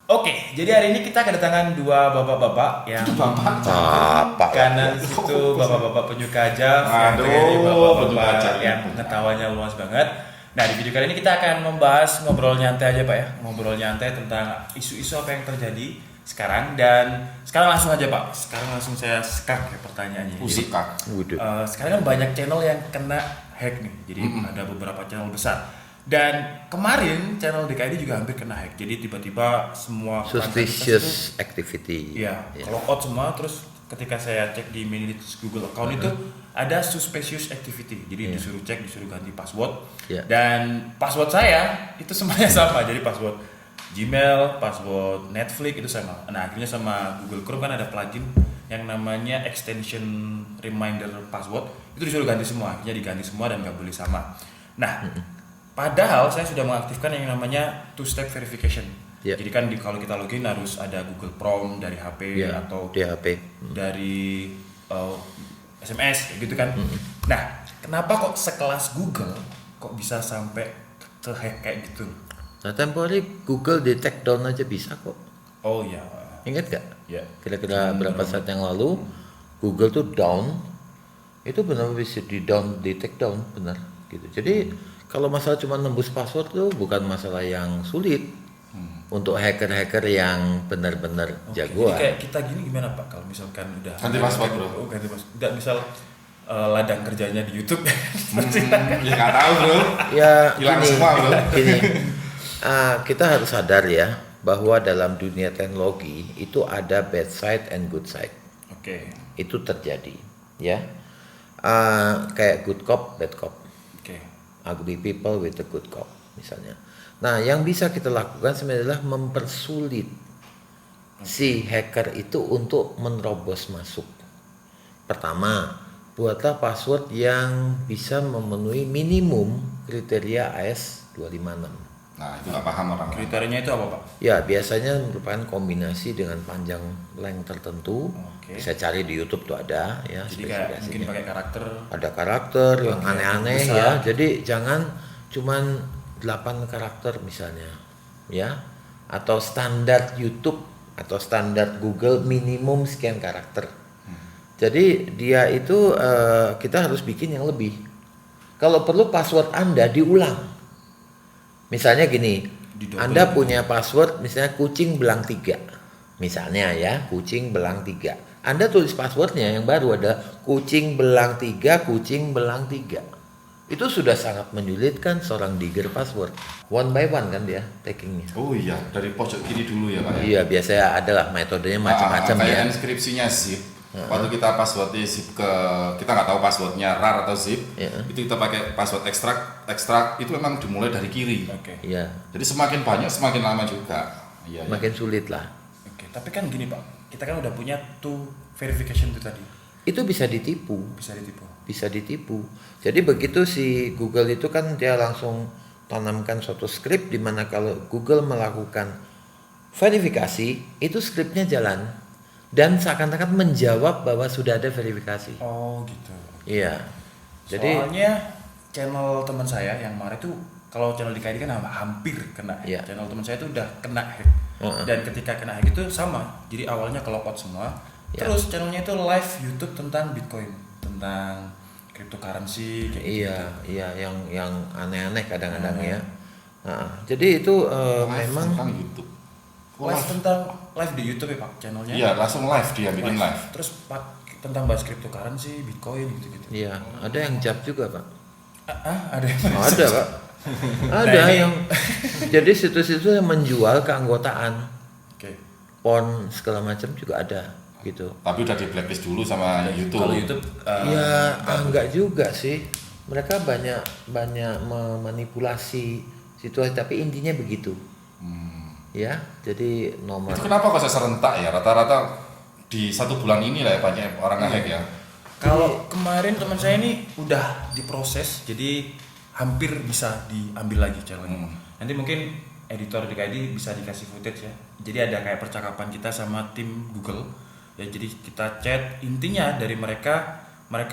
Oke, jadi hari ini kita kedatangan dua bapak-bapak yang Bapak. kanan situ bapak-bapak penyuka Jav, yang Aduh, kiri ini bapak-bapak penyuka Jav. yang ketawanya luas banget. Nah, di video kali ini kita akan membahas ngobrol nyantai aja Pak ya, ngobrol nyantai tentang isu-isu apa yang terjadi sekarang. Dan sekarang langsung aja Pak, sekarang langsung saya sekak ya pertanyaannya. Jadi, sekarang kan banyak channel yang kena hack nih, jadi ada beberapa channel besar. Dan kemarin channel DKID juga hampir kena hack. Jadi tiba-tiba semua Suspicious activity. iya, kalau out semua. Terus ketika saya cek di manage Google account itu ada suspicious activity. Jadi disuruh cek, disuruh ganti password. Dan password saya itu semuanya sama. Jadi password Gmail, password Netflix itu sama. Nah, akhirnya sama Google Chrome kan ada plugin yang namanya extension reminder password. Itu disuruh ganti semua. Akhirnya diganti semua dan nggak boleh sama. Nah, padahal saya sudah mengaktifkan yang namanya two-step verification. Jadi kan kalau kita login harus ada Google Chrome dari HP atau di HP. dari SMS kayak gitu kan. Nah, kenapa kok sekelas Google kok bisa sampai terhack kayak gitu? Nah, tempo hari Google detect down aja bisa kok. Oh iya. Ingat gak? Ya. Kira-kira berapa saat yang lalu Google tuh down, itu benar bisa di down, detect down, benar gitu. Jadi kalau masalah cuma nembus password tuh bukan masalah yang sulit untuk hacker-hacker yang benar-benar jagoan. Jadi kayak kita gini gimana Pak kalau misalkan udah ganti password bro? Oh, ganti password. Udah misal ladang kerjanya di YouTube. Ya nggak tahu bro. Ya Hilang gini, semua bro. gini. Kita harus sadar ya bahwa dalam dunia teknologi itu ada bad side and good side. Oke. Itu terjadi, ya. Kayak good cop, bad cop. Ugly people with a good cop misalnya. Nah, yang bisa kita lakukan sebenarnya adalah mempersulit si hacker itu untuk menerobos masuk. Pertama, buatlah password yang bisa memenuhi minimum kriteria AS256. Nah itu nggak paham orang. Kriterianya itu apa Pak? Ya, biasanya merupakan kombinasi dengan panjang length tertentu. Bisa cari di YouTube tuh ada ya. Jadi kayak mungkin pakai karakter. Ada karakter yang aneh-aneh ya. Jadi jangan cuman 8 karakter misalnya, ya. Atau standar YouTube atau standar Google minimum sekian karakter. Jadi dia itu kita harus bikin yang lebih. Kalau perlu password Anda diulang. Misalnya gini, Anda punya password misalnya kucing belang 3. Misalnya ya, kucing belang 3. Anda tulis passwordnya yang baru ada kucing belang 3, kucing belang 3. Itu sudah sangat menyulitkan seorang digger password. One by one kan dia takingnya. Oh iya, dari pojok kiri dulu ya Pak. Iya, biasanya adalah metodenya macam-macam ya. Kayak inskripsinya zip. Waktu kita passwordnya zip kita nggak tahu passwordnya rar atau zip, itu kita pakai password ekstrak itu memang dimulai dari kiri. Iya. Jadi semakin banyak semakin lama juga. Iya. Makin sulit lah. Tapi kan gini Pak, kita kan udah punya two verification itu tadi. Itu bisa ditipu. Bisa ditipu. Jadi begitu si Google itu kan dia langsung tanamkan suatu script di mana kalau Google melakukan verifikasi, itu skripnya jalan dan seakan-akan menjawab bahwa sudah ada verifikasi. Oh gitu. Iya. Jadi soalnya channel teman saya yang kemarin tuh kalau channel DKID kan hampir kena hack. Channel teman saya tuh udah kena hack. Dan ketika kena hack itu sama. Jadi awalnya kelopot semua. Terus channelnya itu live YouTube tentang Bitcoin, tentang cryptocurrency kayak gitu. Iya, yang aneh-aneh kadang-kadang ya. Jadi itu memang tentang YouTube. Live di YouTube ya Pak channelnya. Iya, langsung live dia bikin live. Terus Pak tentang bahas cryptocurrency, Bitcoin gitu-gitu. Iya, ada yang jab juga Pak. Ada yang ada Pak. Ada yang jadi situs-situs yang menjual keanggotaan. Porn segala macam juga ada gitu. Tapi udah di blacklist dulu sama YouTube. Kalau YouTube enggak juga sih. Mereka banyak memanipulasi situasi, tapi intinya begitu. Ya, jadi nomor. Itu kenapa kok serentak ya? Rata-rata di 1 bulan ini lah ya banyak orang nge-hack ya. Kalau kemarin teman saya ini udah diproses, jadi hampir bisa diambil lagi channelnya. Nanti mungkin editor DKID bisa dikasih footage ya. Jadi ada kayak percakapan kita sama tim Google. Ya, jadi kita chat, intinya dari mereka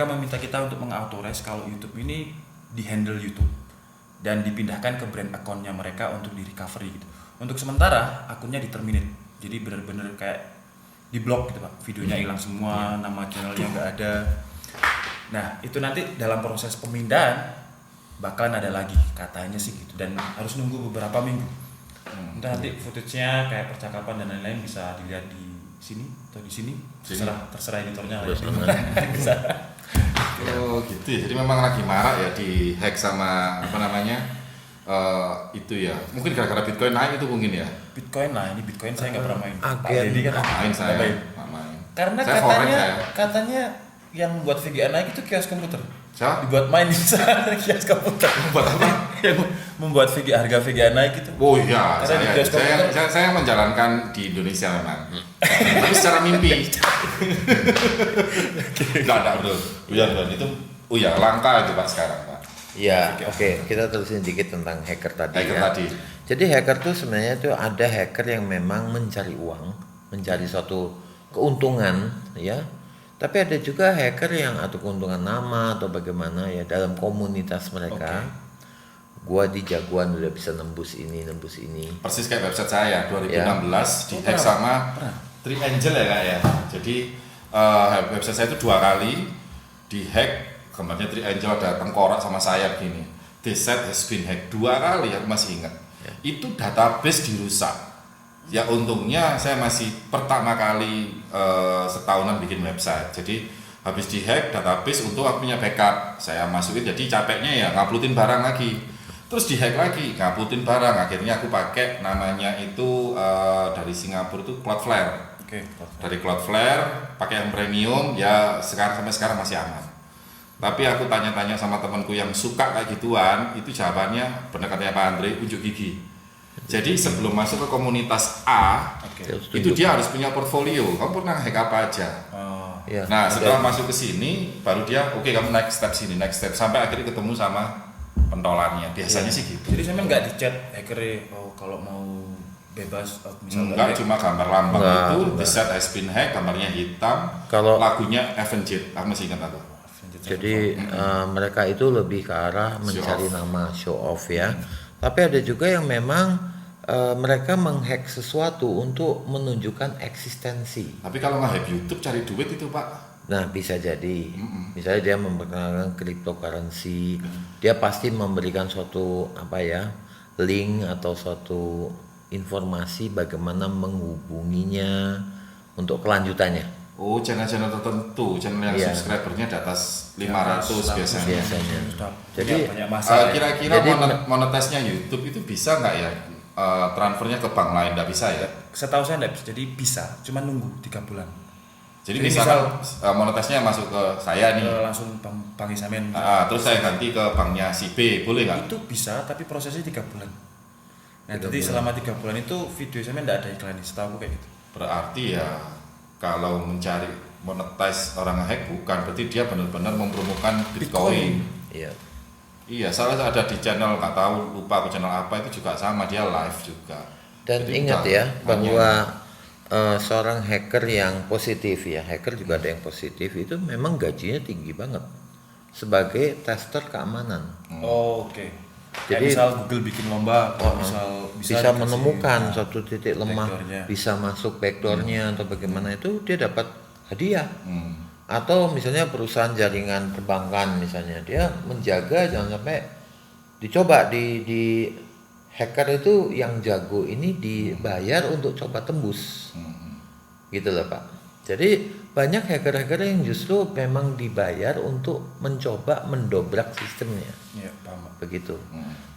meminta kita untuk mengauthorize kalau YouTube ini di handle YouTube dan dipindahkan ke brand accountnya mereka untuk di recovery gitu. Untuk sementara akunnya di-terminate. Jadi benar-benar kayak di blok gitu Pak. Videonya hilang semua, nama channelnya nggak ada. Nah, itu nanti dalam proses pemindahan bakalan ada lagi katanya sih gitu, dan harus nunggu beberapa minggu. Nanti footage-nya kayak percakapan dan lain-lain bisa dilihat di sini atau di sini. Terserah editornya lah. Bisa. Oh gitu ya. Jadi memang lagi marak ya di hack sama apa namanya itu ya. Mungkin gara-gara Bitcoin naik itu mungkin ya. Bitcoin lah, ini Bitcoin saya nggak pernah main. Agen. Jadi kan Main saya. main. Main. Karena saya forex saya. katanya yang buat VGA naik itu kios komputer. Siapa? Dibuat main di kios komputer. Buat apa? Yang membuat harga VGA naik itu. Oh iya, Karena di kios komputer. saya menjalankan di Indonesia memang. Tapi secara mimpi. Enggak ada bro. Iya itu. Oh ya langka itu Pak sekarang Pak. Ya, oke. Kita terusin dikit tentang hacker tadi. Hacker ya. tadi. Jadi hacker tuh sebenarnya tuh ada hacker yang memang mencari uang, mencari suatu keuntungan, ya. Tapi ada juga hacker yang atau keuntungan nama atau bagaimana ya dalam komunitas mereka. Gua di jagoan udah bisa nembus ini. Persis kayak website saya 2016 di hack sama Three Angel ya Kak ya. Jadi website saya itu 2 kali di hack, gambarnya Three Angel ada tengkorak sama sayap gini. This site has been hacked 2 kali, aku masih ingat. Itu database dirusak. Ya untungnya saya masih pertama kali setahunan bikin website. Jadi habis di hack database, untuk aku punya backup. Saya masukin, jadi capeknya ya nguploadin barang lagi. Terus di hack lagi, nguploadin barang. Akhirnya aku pakai namanya itu dari Singapura itu Cloudflare. Dari Cloudflare pakai yang premium ya, sampai sekarang masih aman. Tapi aku tanya-tanya sama temanku yang suka kayak gituan, itu jawabannya benar katanya Pak Andre, unjuk gigi. Jadi sebelum masuk ke komunitas A, itu dia harus punya portfolio. Kamu pernah hack apa aja? Nah setelah masuk ke sini, baru dia oke, kamu next step sini, next step, sampai akhirnya ketemu sama pentolannya. Biasanya sih gitu. Jadi saya nggak dicat hackernya, kalau mau bebas misalnya. Enggak, cuma gambar lambang itu, the set has been hacked, gambarnya hitam, kalau lagunya Avenged, aku masih ingat aku. Jadi mereka itu lebih ke arah mencari nama, show off ya. Tapi ada juga yang memang mereka menghack sesuatu untuk menunjukkan eksistensi. Tapi kalau nge-hack YouTube cari duit itu Pak. Nah bisa jadi, misalnya dia memperkenalkan cryptocurrency, dia pasti memberikan suatu link atau suatu informasi bagaimana menghubunginya untuk kelanjutannya. Oh, channel-channel tertentu, channel yang subscribernya di atas 500 biasanya. Jadi kira-kira monetisnya YouTube itu bisa nggak ya transfernya ke bank lain? Nggak bisa ya? Setahu saya nggak bisa. Jadi bisa, cuma nunggu 3 bulan. Jadi misal monetisnya masuk ke saya nih, langsung bank Isamen. Terus saya ganti ke banknya si B, boleh nggak? Itu bisa, tapi prosesnya 3 bulan. Nah, jadi selama 3 bulan itu video Isamen nggak ada iklan, setahu aku kayak gitu. Berarti ya kalau mencari monetize orang hack bukan, berarti dia benar-benar mempromokan Bitcoin. Iya, salah ada di channel, nggak tahu, lupa aku channel apa, itu juga sama, dia live juga. Dan jadi ingat ya bahwa seorang hacker yang positif ya, hacker juga ada yang positif, itu memang gajinya tinggi banget sebagai tester keamanan. Oke. Jadi misal Google bikin lomba, bisa menemukan suatu titik lemah, bisa masuk backdoornya atau bagaimana, itu dia dapat hadiah. Atau misalnya perusahaan jaringan perbankan misalnya, dia menjaga jangan sampai dicoba di hacker itu yang jago ini dibayar untuk coba tembus. Gitu loh Pak. Jadi banyak hacker-hacker yang justru memang dibayar untuk mencoba mendobrak sistemnya. Iya, paham. Begitu.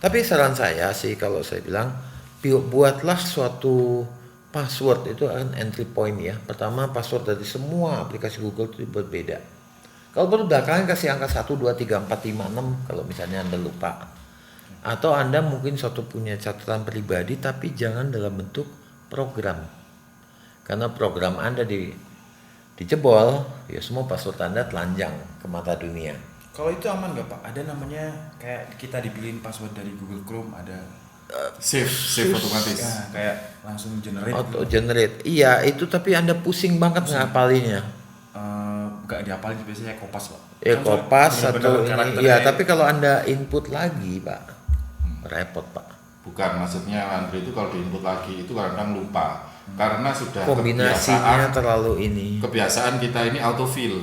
Tapi saran saya sih, kalau saya bilang, buatlah suatu password, itu kan entry point ya. Pertama, password dari semua aplikasi Google itu berbeda. Kalau perlu belakangan kasih angka 1, 2, 3, 4, 5, 6 kalau misalnya Anda lupa. Atau Anda mungkin suatu punya catatan pribadi tapi jangan dalam bentuk program. Karena program Anda dijebol, ya semua password Anda telanjang ke mata dunia. Kalau itu aman nggak Pak? Ada namanya kayak kita dipilihin password dari Google Chrome, ada save otomatis. Ya, kayak langsung generate. Auto generate. Iya, itu tapi Anda pusing banget ngapalinya. Nggak dihafalin, biasanya Kopas Pak. Ya Kopas atau ini. Ya, gitu. tapi kalau Anda input lagi Pak, repot Pak. Bukan, maksudnya Andre itu kalau diinput lagi itu kadang lupa. Karena sudah kombinasinya terlalu ini. Kebiasaan kita ini autofill.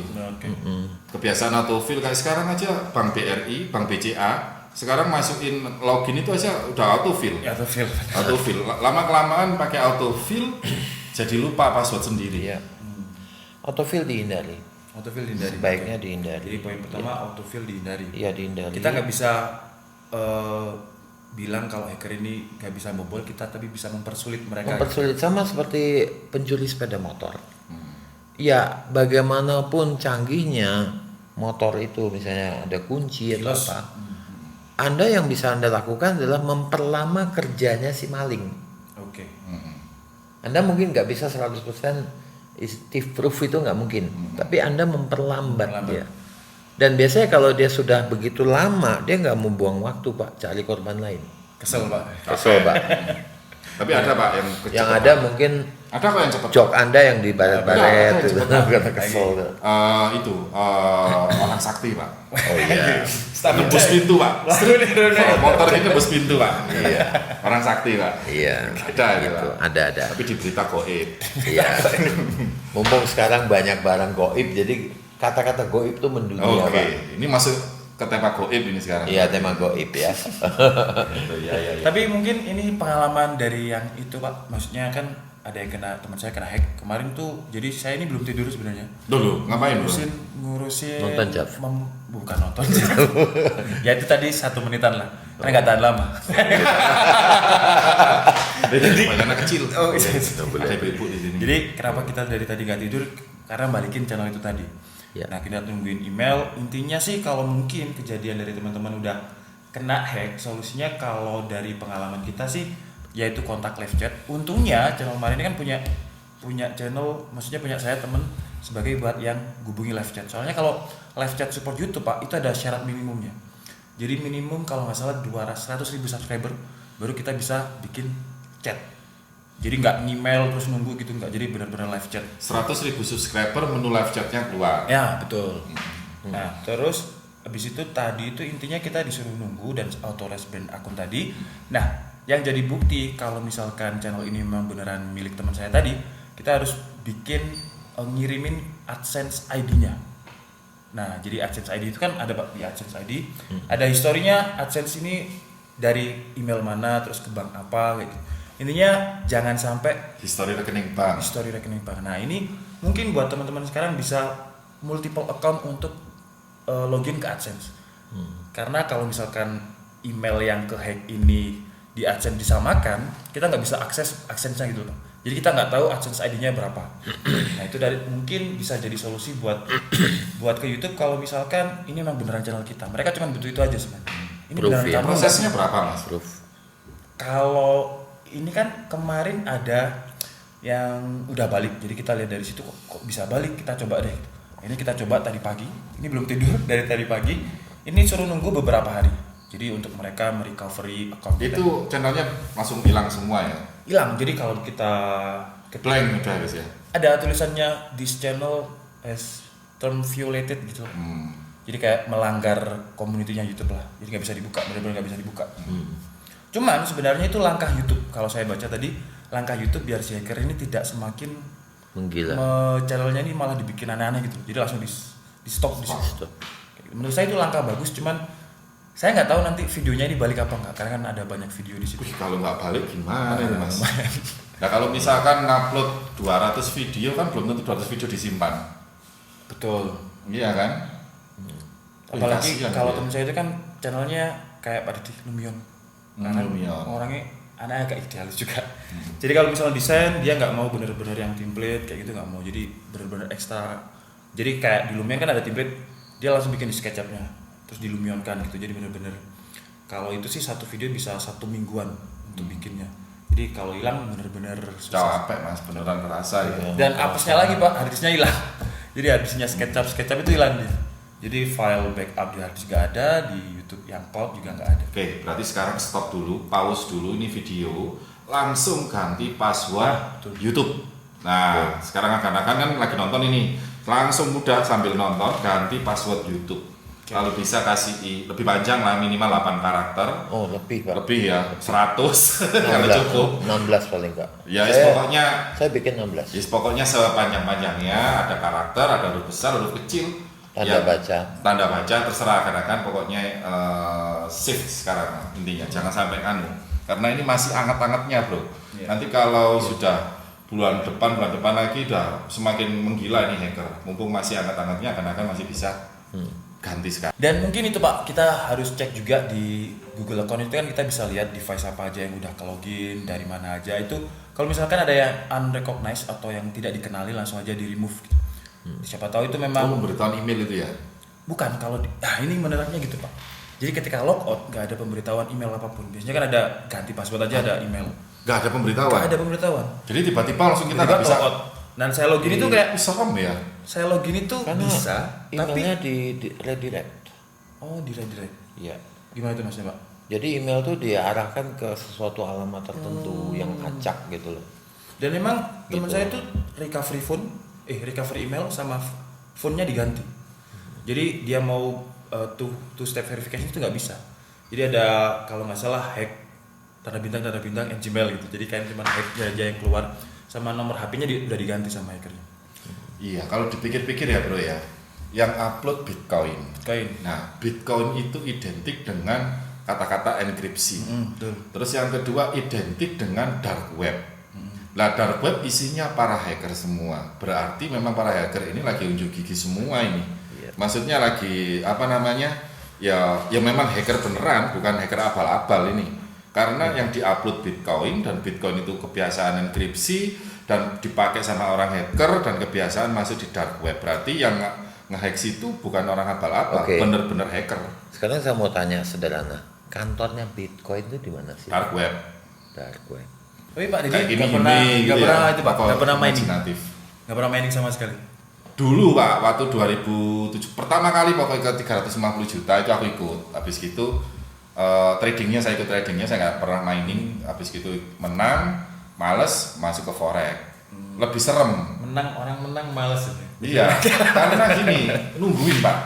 Kebiasaan autofill kayak sekarang aja Bank BRI, Bank BCA sekarang masukin login itu aja udah autofill. Autofill. Lama-kelamaan pakai autofill jadi lupa password sendiri. Iya. Autofill dihindari. Sebaiknya dihindari. Jadi poin pertama autofill dihindari. Iya, dihindari. Kita nggak bisa bilang kalau hacker ini nggak bisa bobol kita, tapi bisa mempersulit mereka. Mempersulit, sama seperti pencuri sepeda motor. Ya, bagaimanapun canggihnya motor itu, misalnya ada kunci atau apa. Anda yang bisa Anda lakukan adalah memperlama kerjanya si maling. Oke. Anda mungkin nggak bisa 100% thief proof, itu nggak mungkin. Tapi Anda memperlambat dia. Dan biasanya kalau dia sudah begitu lama, dia nggak mau buang waktu, Pak, cari korban lain. Kesel, Pak. Tapi ada, Pak, yang ada mungkin ada kok yang cepat. jok Anda yang dibaret-baret itu karena kesel. Orang sakti, Pak. Oh iya. Nembus pintu, Pak. Motor ini nembus pintu, Pak. Iya. Orang sakti, Pak. Iya. Ada gitu. Ada. Tapi di berita goib. Iya. Mumpung sekarang banyak barang goib, jadi kata-kata goib tuh mendunia. Oke. Ini masuk ke tema goib ini sekarang. Iya, tema goib ya. Iya. Tapi mungkin ini pengalaman dari yang itu, Pak. Maksudnya kan ada yang teman saya kena hack kemarin tuh. Jadi saya ini belum tidur sebenarnya. Dulu ngapain, Bro? Ngurusin nonton Jav. Bukan nonton. Ya itu tadi 1 menitan lah. Karena nggak tahan lama. Jadi anak kecil. Oh, iya. Ada ibu di sini. Jadi kenapa kita dari tadi nggak tidur? Karena balikin channel itu tadi. Ya. Nah, kita tungguin email. Intinya sih kalau mungkin kejadian dari teman-teman udah kena hack, solusinya kalau dari pengalaman kita sih yaitu kontak live chat. Untungnya channel Mari ini kan punya channel, maksudnya punya saya temen sebagai buat yang hubungi live chat. Soalnya kalau live chat support YouTube, Pak, itu ada syarat minimumnya. Jadi minimum kalau nggak salah 100.000 subscriber baru kita bisa bikin chat. Jadi nggak email terus nunggu gitu, nggak. Jadi benar-benar live chat. 100.000 subscriber menu live chatnya keluar. Ya, betul. Nah, terus habis itu tadi itu intinya kita disuruh nunggu dan auto respond akun tadi. Nah, yang jadi bukti kalau misalkan channel ini memang beneran milik teman saya tadi, kita harus bikin ngirimin AdSense ID-nya. Nah, jadi AdSense ID itu kan ada, Pak, di AdSense ID. Ada historinya AdSense ini dari email mana, terus ke bank apa kayak gitu. Intinya jangan sampai History rekening bank. Nah, ini mungkin buat teman-teman sekarang bisa multiple account untuk login ke AdSense. Karena kalau misalkan email yang ke hack ini di AdSense disamakan, kita nggak bisa akses AdSense-nya gitu, Pak. Jadi kita nggak tahu AdSense ID-nya berapa. Nah, itu mungkin bisa jadi solusi buat ke YouTube kalau misalkan ini memang beneran channel kita. Mereka cuma butuh itu aja sebenarnya. Ini Proof, beneran ya. kamu. Prosesnya berapa, Mas? Proof. Kalau ini kan kemarin ada yang udah balik, jadi kita lihat dari situ kok bisa balik, kita coba deh. Ini kita coba tadi pagi, ini belum tidur dari tadi pagi. Ini suruh nunggu beberapa hari. Jadi untuk mereka merecovery account kita. Itu channelnya langsung hilang semua ya? Hilang. Jadi kalau kita Blank udah guys ya? ada tulisannya this channel has term violated gitu. Jadi kayak melanggar community-nya YouTube lah. Jadi nggak bisa dibuka, benar-benar nggak bisa dibuka. Cuman sebenarnya itu langkah YouTube. Kalau saya baca tadi, langkah YouTube biar si hacker ini tidak semakin Menggila. Channelnya ini malah dibikin aneh-aneh gitu. Jadi langsung di stop di situ. Menurut saya itu langkah bagus, cuman saya nggak tahu nanti videonya ini balik apa nggak, karena kan ada banyak video di situ. Kalau nggak balik gimana ya, Mas? Nah, kalau misalkan ngupload 200 video kan belum tentu 200 video disimpan. Betul. Iya kan? Apalagi Kasihan kalau dia. temen saya itu kan channelnya kayak Pak Didi Lumion. Karena Lumion. orangnya anaknya agak idealis juga. Jadi kalau misalnya desain dia nggak mau bener-bener yang template kayak gitu, nggak mau. Jadi bener-bener ekstra. Jadi kayak di Lumion kan ada template, dia langsung bikin di SketchUp-nya, terus dilumionkan gitu. Jadi bener-bener kalau itu sih satu video bisa 1 mingguan untuk bikinnya. Jadi kalau hilang bener-bener susah. Capek, Mas, beneran terasa ya. Dan apesnya lagi, Pak, harddisknya hilang. Jadi harddisknya SketchUp itu hilang dia. Jadi file backup di harddisk gak ada, di YouTube yang cloud juga nggak ada. Oke, berarti sekarang stop dulu, pause dulu ini video, langsung ganti password YouTube. Nah, sekarang akan kan lagi nonton ini, langsung mudah sambil nonton ganti password YouTube. Kalau bisa kasih lebih panjang lah, minimal 8 karakter. Oh, lebih Pak. Lebih ya, 100 kalau cukup. 16 paling enggak. Ya, saya bikin 16. Pokoknya sepanjang-panjangnya ada karakter, ada huruf besar, huruf kecil. Tanda baca terserah, karena pokoknya shift sekarang intinya, jangan sampai karena ini masih anget-angetnya bro. Nanti kalau sudah bulan depan lagi udah semakin menggila nih hacker, mumpung masih anget-angetnya, karena masih bisa ganti sekarang. Dan mungkin itu Pak, kita harus cek juga di Google account itu kan, kita bisa lihat device apa aja yang udah ke login, dari mana aja. Itu kalau misalkan ada yang unrecognized atau yang tidak dikenali, langsung aja di remove gitu. Siapa tahu itu memang pemberitahuan email itu ya? Bukan, kalau ini menerapnya gitu Pak. Jadi ketika logout nggak ada pemberitahuan email apapun. Biasanya kan ada ganti password aja, ada email. Nggak ada pemberitahuan? Nggak ada pemberitahuan. Jadi tiba-tiba langsung kita nggak bisa logout. Dan saya login itu kayak serem ya? Saya login itu karena bisa, emailnya di redirect. Oh, di redirect. Iya. Gimana itu Mas Pak? Jadi email tuh diarahkan ke sesuatu alamat tertentu yang acak gitu loh. Dan memang teman saya tuh recovery email sama phone-nya diganti. Jadi dia mau two step verification itu nggak bisa. Jadi ada kalau nggak salah hack tanda bintang @gmail gitu. Jadi kayak cuma hack aja yang keluar, sama nomor HP-nya udah diganti sama hackernya. Iya, kalau dipikir-pikir ya bro ya, yang upload Bitcoin. Nah, Bitcoin itu identik dengan kata-kata enkripsi. Terus yang kedua identik dengan dark web. Nah, dark web isinya para hacker semua. Berarti memang para hacker ini lagi unjuk gigi semua ini. Maksudnya lagi Ya memang hacker beneran, bukan hacker abal-abal ini. Karena yang diupload Bitcoin, dan Bitcoin itu kebiasaan enkripsi dan dipakai sama orang hacker, dan kebiasaan masuk di dark web. Berarti yang nge-hack itu bukan orang abal-abal, bener-bener hacker. Sekarang saya mau tanya sederhana, kantornya Bitcoin itu di mana sih? Dark web. Tapi Pak, jadi nggak pernah mining. Nggak pernah mining sama sekali. Dulu Pak, waktu 2007 pertama kali pokoknya ke 350 juta itu aku ikut. Habis gitu tradingnya, saya ikut tradingnya, saya nggak pernah mining. Habis gitu menang, males, masuk ke forex. Lebih serem. Orang menang males. Iya, karena gini, nungguin Pak.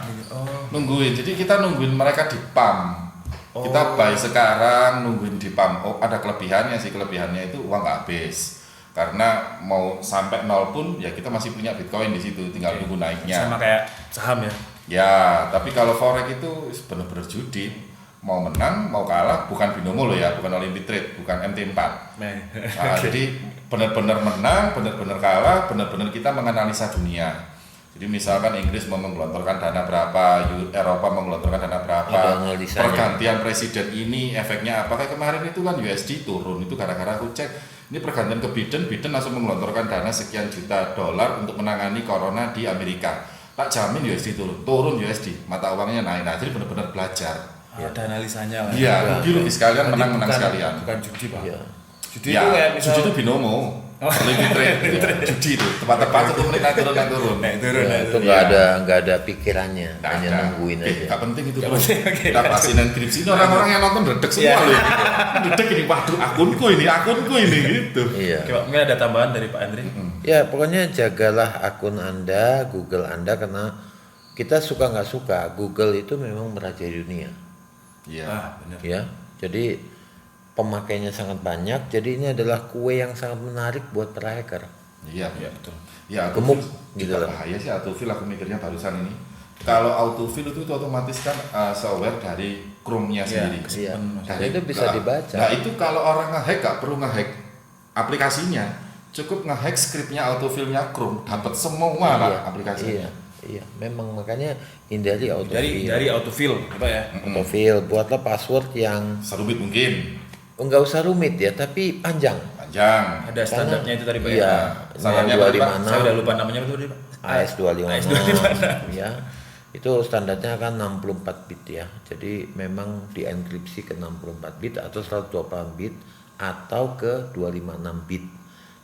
Nungguin. Jadi kita nungguin mereka di pump. Kita buy sekarang, nungguin di pump. Oh, ada kelebihannya sih, kelebihannya itu uang nggak habis. Karena mau sampai 0 pun ya kita masih punya Bitcoin di situ, tinggal nunggu naiknya. Sama kayak saham ya. Ya, tapi kalau forex itu benar-benar judi. Mau menang, mau kalah, bukan binomo loh ya, bukan Olympic trade, bukan MT4. Nah, jadi benar-benar menang, benar-benar kalah, benar-benar kita menganalisa dunia. Jadi misalkan Inggris mau menggelontorkan dana berapa, Eropa menggelontorkan dana berapa, pergantian presiden ini efeknya apa. Kayak kemarin itu kan USD turun, itu gara-gara aku cek, ini pergantian ke Biden langsung menggelontorkan dana sekian juta dolar untuk menangani corona di Amerika. Tak jamin USD turun USD, mata uangnya naik. Nah, jadi benar-benar belajar. Ada analisanya lah. Iya, rugi sekalian, menang sekalian. Bukan judi Pak. Judi itu kayak misalnya judi itu binomo. Olympic trade, judi itu tepat-tepat 1 menit naik turun. Itu nggak ada pikirannya, hanya nungguin aja. Nggak penting itu bro. Kita pasin enkripsi ini, orang-orang yang nonton dedek semua loh. Dedek ini, waduh akunku ini gitu. Iya. Mungkin ada tambahan dari Pak Andri? Ya pokoknya jagalah akun Anda, Google Anda, karena kita suka nggak suka, Google itu memang merajai dunia. Iya. Benar. Ya, jadi pemakainya sangat banyak. Jadi ini adalah kue yang sangat menarik buat para hacker. Iya betul. Ya, gemuk gitu loh. Bahaya sih autofill, aku mikirnya barusan ini. Kalau autofill itu otomatis kan software dari Chrome-nya sendiri. Iya. Dan itu bisa dibaca. Nah itu kalau orang nge-hack nggak perlu nge-hack aplikasinya, cukup nge-hack scriptnya autofill-nya Chrome, dapat semua lah aplikasinya. Iya, memang makanya hindari autofill. Dari autofill, apa ya? Autofill, buatlah password yang serumit mungkin. Enggak usah rumit ya, tapi panjang. Ada standarnya itu tadi Pak. Iya, standarnya saya udah lupa namanya betul Pak. AS256. Ya. Itu standarnya kan 64 bit ya. Jadi memang dienkripsi ke 64 bit atau 128 bit atau ke 256 bit.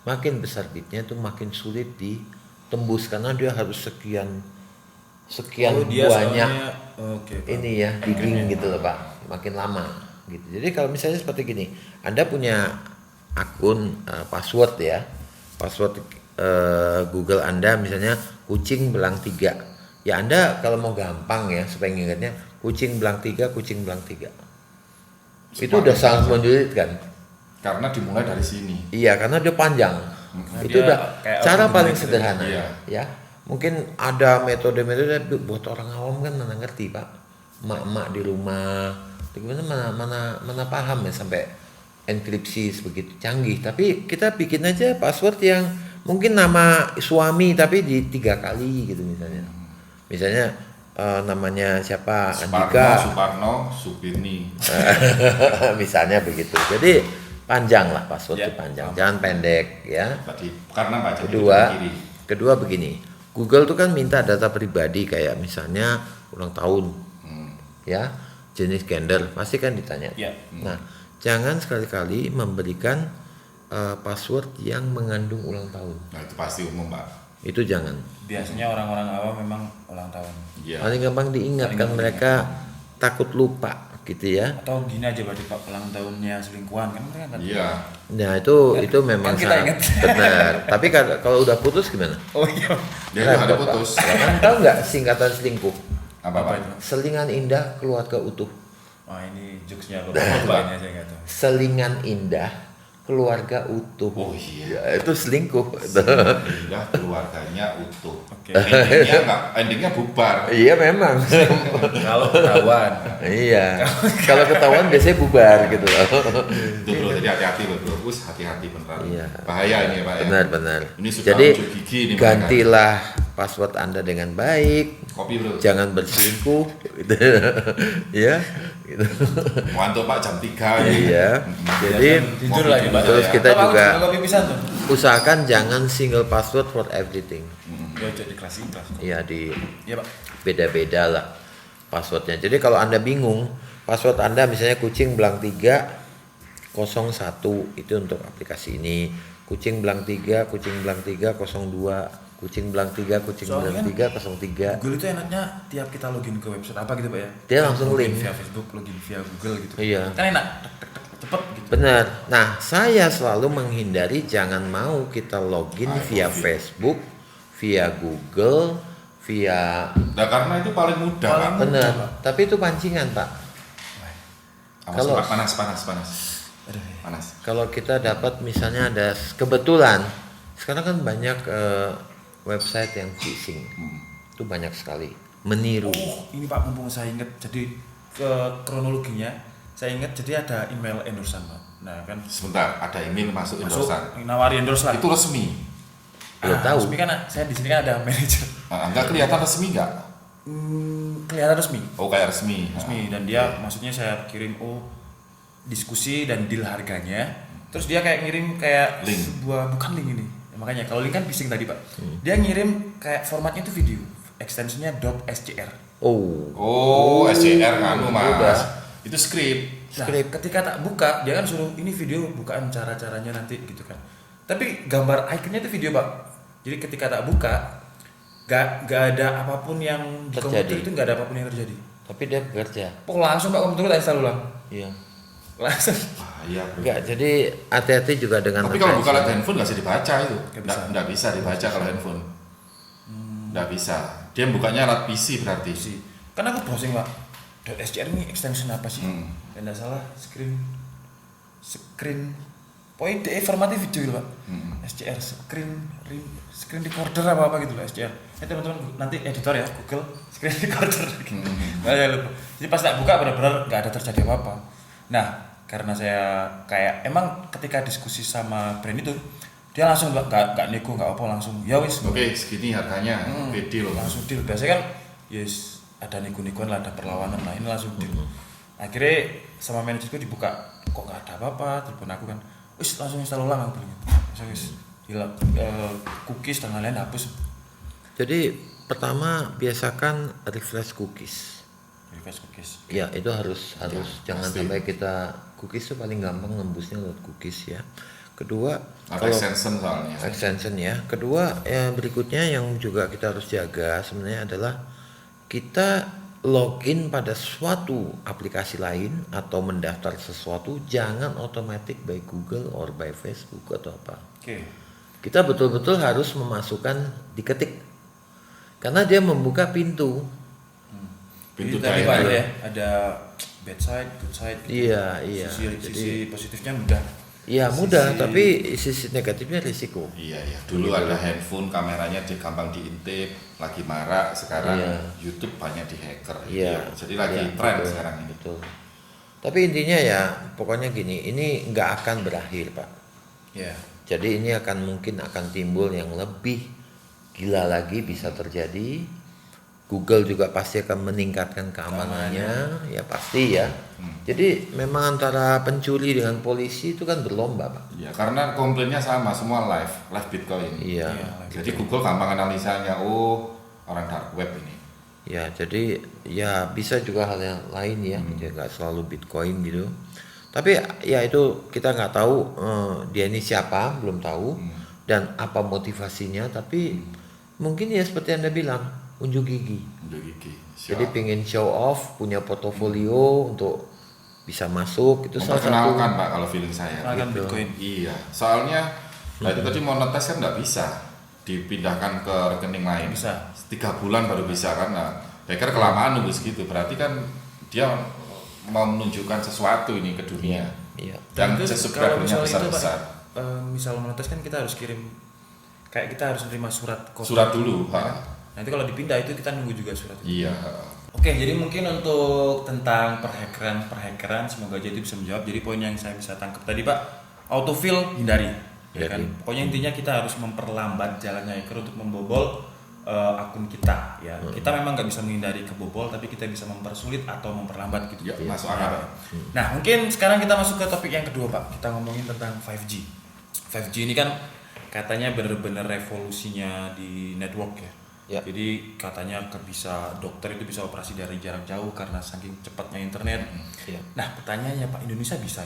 Makin besar bitnya itu makin sulit ditembus karena dia harus sekian banyak ini ya digging gitu loh Pak, makin lama gitu. Jadi kalau misalnya seperti gini, Anda punya akun password ya, password Google Anda misalnya kucing belang 3. Ya Anda kalau mau gampang ya supaya ingatnya kucing belang 3, kucing belang 3. Itu udah sangat menyulitkan. Karena dimulai dari sini. Iya, karena dia panjang. Itu udah cara paling sederhana. Iya. Ya. Mungkin ada metode-metode buat orang awam kan mana ngerti, Pak. Mak-mak di rumah, gimana mana paham ya sampai enkripsi sebegitu canggih. Tapi kita bikin aja password yang mungkin nama suami tapi di 3 kali gitu misalnya. Misalnya namanya siapa? Andika, Suparno, Supirni. misalnya begitu. Jadi panjang lah password itu panjang, jangan pendek ya. Tadi karena baca Kedua begini, Google tuh kan minta data pribadi kayak misalnya ulang tahun, ya, jenis gender, pasti kan ditanya. Nah, jangan sekali-kali memberikan password yang mengandung ulang tahun. Nah itu pasti umum Pak. Itu jangan. Biasanya orang-orang awam memang ulang tahun. Paling gampang diingat kan mereka takut lupa gitu ya. Atau gini aja berarti Pak, ulang tahunnya selingkuhan kan mereka kan. Iya. Nah itu memang kan kita ingat. benar. Tapi kalau udah putus gimana? Oh iya. Dia udah putus. Kan tahu nggak singkatan selingkuh? Apa Pak? Selingan indah keluarga utuh. Wah ini jokesnya loh. Ini aja nggak tahu. Selingan indah keluarga utuh. Oh iya. Ya, itu selingkuh. Indah keluarganya utuh. Oke. Endingnya bubar. Iya memang. Kalau ketahuan. Iya. Kalau ketahuan biasanya bubar gitu loh. Itu bro, jadi hati-hati loh bro. Hati-hati beneran. Iya. Bahaya ini ya Pak ya. Benar. Ini sudah Jadi unjuk gigi ini gantilah password Anda dengan baik. Kopi bro. Jangan berselingkuh. Gitu. Ya. Gitu. Ngantuk Pak jam 3 Iya. Jadi Tidur lagi Pak. terus kita Apa, juga kopi pisan tuh. usahakan jangan single password for everything. Ya jadi kelas. Ya di Iya Pak. beda-beda lah passwordnya. Jadi kalau Anda bingung, password Anda misalnya kucing belang 301 itu untuk aplikasi ini. Kucing belang 3, kucing belang 302, kucing belang 3, kucing belang 303. Google itu enaknya tiap kita login ke website apa gitu Pak ya. Dia langsung login link via Facebook, login via Google gitu. Iya. Kan enak. Cepet gitu. Benar. Nah, saya selalu menghindari jangan mau kita login via Facebook, via Google, via. Nah karena itu paling mudah Pak. Benar. Tapi itu pancingan Pak. Kalau panas. Panas. Kalau kita dapat misalnya ada kebetulan sekarang kan banyak website yang phishing. Itu banyak sekali meniru. Oh, ini Pak mumpung saya ingat jadi ke kronologinya saya ingat jadi ada email endorsean Pak. Nah kan Sebentar, ada email masuk endorsean. Nawari endorse lah. Itu resmi. Belum tahu. Resmi kan saya di sini kan ada manajer. Enggak kelihatan resmi enggak? Kelihatan resmi. Oh kayak resmi. Resmi dan dia maksudnya saya kirim diskusi dan deal harganya. Terus dia kayak ngirim kayak Link. sebuah bukan link ini. Ya, makanya kalau link kan phishing tadi Pak. Dia ngirim kayak formatnya itu video, ekstensinya .scr. Oh, SCR anu Mas. Udah. Itu script. Nah, ketika tak buka, dia kan suruh ini video bukaan cara-caranya nanti gitu kan. Tapi gambar ikonnya itu video Pak. Jadi ketika tak buka, gak ada apapun yang di komputer itu gak ada apapun yang terjadi. Tapi dia bekerja. Langsung Pak komputer tak install ulang. Iya. Langsung. Iya. Enggak, jadi hati-hati juga dengan. Tapi kalau buka lewat handphone nggak bisa dibaca itu. Nggak Nggak bisa dibaca kalau handphone. Nggak bisa. Dia bukanya alat PC berarti. Kan aku browsing Pak. .scr ini extension apa sih? Tidak salah screen pokoknya formatnya video gitu Pak. SCR screen recorder apa gitu loh SCR. Teman-teman nanti editor ya Google screen recorder. Jadi pas tak buka benar-benar nggak ada terjadi apa-apa. Nah karena saya kayak emang ketika diskusi sama brand itu dia langsung nggak nego nggak apa langsung ya wis. Oke segini harganya. Deal. Langsung deal. Biasanya kan yes ada nego-negoan lah ada perlawanan lah ini langsung deal. Akhirnya sama manajerku dibuka kok nggak ada apa-apa telepon aku kan wis langsung install ulang aku bilang wis hilang cookies dan lain-lain hapus. Jadi pertama biasakan refresh cookies. Ya itu harus jangan pasti. sampai kita cookies itu paling gampang nembusnya lewat cookies ya. Kedua Atau extension soalnya. extension ya. Kedua berikutnya yang juga kita harus jaga sebenarnya adalah kita login pada suatu aplikasi lain atau mendaftar sesuatu jangan automatic by Google or by Facebook atau apa. Oke. Kita betul-betul harus memasukkan diketik. Karena dia membuka pintu. Pintu Jadi tadi Pak daerah. ya, ada bad side, good side. Gitu. Iya. Sisi positifnya mudah. Iya mudah, tapi sisi negatifnya risiko. Iya. Dulu ada handphone, kameranya gampang diintip, lagi marak. Sekarang YouTube banyak di hacker. Iya. Jadi lagi tren sekarang ini. Betul. Tapi intinya ya, pokoknya gini, ini nggak akan berakhir, Pak. Iya. Jadi ini mungkin akan timbul yang lebih gila lagi bisa terjadi. Google juga pasti akan meningkatkan keamanannya, ya pasti ya. Jadi memang antara pencuri dengan polisi itu kan berlomba, Pak. Ya, karena komplainnya sama, semua live Bitcoin. Iya. Jadi Google gampang analisanya, orang dark web ini. Ya, jadi ya bisa juga hal yang lain ya, jadi nggak selalu Bitcoin gitu. Tapi ya itu kita nggak tahu dia ini siapa, belum tahu dan apa motivasinya. Tapi mungkin ya seperti Anda bilang, unjuk gigi. Jadi pengen show off, punya portofolio untuk bisa masuk itu salah satu. Memperkenalkan Pak kalau feeling saya. Perkenalkan Gitu. Bitcoin. Iya, soalnya itu tadi mau netes kan nggak bisa dipindahkan ke rekening lain. Bisa. 3 bulan baru bisa karena hacker kelamaan nunggu segitu. Berarti kan dia mau menunjukkan sesuatu ini ke dunia. Iya. Dan Terus subscribernya kalau misalnya itu, besar-besar. Pak, misal monetis kan kita harus kirim, kayak kita harus menerima surat kopi. Surat dulu, Ya Pak. kan? Nanti kalau dipindah itu kita nunggu juga surat itu. Iya. Oke, jadi mungkin untuk tentang perhackeran semoga aja itu bisa menjawab. Jadi poin yang saya bisa tangkap tadi Pak, autofill hindari, ya kan? Pokoknya intinya kita harus memperlambat jalannya hacker untuk membobol akun kita, ya. Kita memang nggak bisa menghindari kebobol, tapi kita bisa mempersulit atau memperlambat gitu. Ya, masuk akal. Nah, mungkin sekarang kita masuk ke topik yang kedua Pak. Kita ngomongin tentang 5G. 5G ini kan katanya benar-benar revolusinya di network ya. Ya. Jadi katanya dokter itu bisa operasi dari jarak jauh karena saking cepatnya internet. Ya. Nah pertanyaannya Pak, Indonesia bisa?